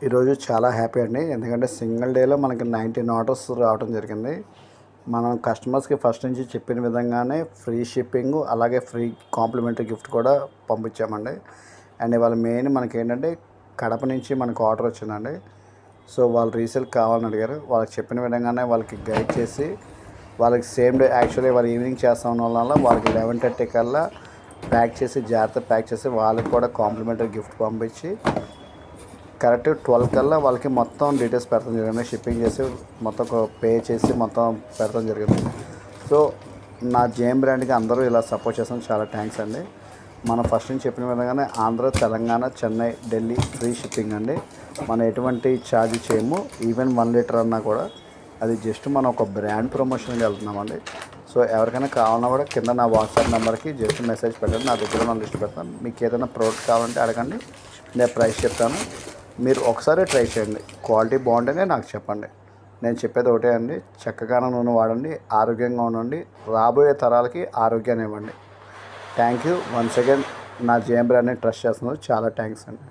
ఈరోజు చాలా హ్యాపీ అండి. ఎందుకంటే సింగిల్ డేలో మనకి 19 ఆర్డర్స్ రావడం జరిగింది. మనం కస్టమర్స్కి ఫస్ట్ నుంచి చెప్పిన విధంగానే ఫ్రీ షిప్పింగ్, అలాగే ఫ్రీ కాంప్లిమెంటరీ గిఫ్ట్ కూడా పంపించామండి. అండ్ ఇవాళ మెయిన్ మనకి ఏంటంటే కడప నుంచి మనకు ఆర్డర్ వచ్చిందండి. సో వాళ్ళు రీసేల్ కావాలని అడిగారు. వాళ్ళకి చెప్పిన విధంగానే వాళ్ళకి గైడ్ చేసి వాళ్ళకి సేమ్ డే యాక్చువల్లీ వాళ్ళు ఈవినింగ్ చేస్తాం వల్ల వాళ్ళకి 11:30 కల్లా ప్యాక్ చేసి జాగ్రత్త ప్యాక్ చేసి వాళ్ళకి కూడా కాంప్లిమెంటరీ గిఫ్ట్ పంపించి కరెక్ట్ 12 కల్లా వాళ్ళకి మొత్తం డీటెయిల్స్ పెడతాం జరిగింది. షిప్పింగ్ చేసి మొత్తం పే చేసి మొత్తం పెడతాం జరిగింది. సో నా జేఎం బ్రాండ్కి అందరూ ఇలా సపోర్ట్ చేస్తాం, చాలా థ్యాంక్స్ అండి. మనం ఫస్ట్ నుంచి చెప్పిన విధంగానే ఆంధ్ర, తెలంగాణ, చెన్నై, ఢిల్లీ ఫ్రీ షిప్పింగ్ అండి. మనం ఎటువంటి ఛార్జ్ చేయము. ఈవెన్ 1 లీటర్ అన్నా కూడా అది జస్ట్ మనం ఒక బ్రాండ్ ప్రమోషన్కి వెళ్తున్నామండి. సో ఎవరికైనా కావాలన్నా కూడా కింద నా వాట్సాప్ నెంబర్కి జస్ట్ మెసేజ్ పెట్టండి. నా దగ్గర నా లిస్ట్ పెడతాను. మీకు ఏదైనా ప్రోడక్ట్ కావాలంటే అడగండి, నేను ప్రైస్ చెప్తాను. మీరు ఒకసారి ట్రై చేయండి. క్వాలిటీ బాగుంటేనే నాకు చెప్పండి. నేను చెప్పేది ఒకటే అండి, చక్కగానే నూనె వాడండి, ఆరోగ్యంగా ఉండండి, రాబోయే తరాలకి ఆరోగ్యాన్ని ఇవ్వండి. Thank you once again. నా జేఎం బ్రాండ్ని ట్రస్ట్ చేస్తున్నారు, చాలా థ్యాంక్స్ అండి.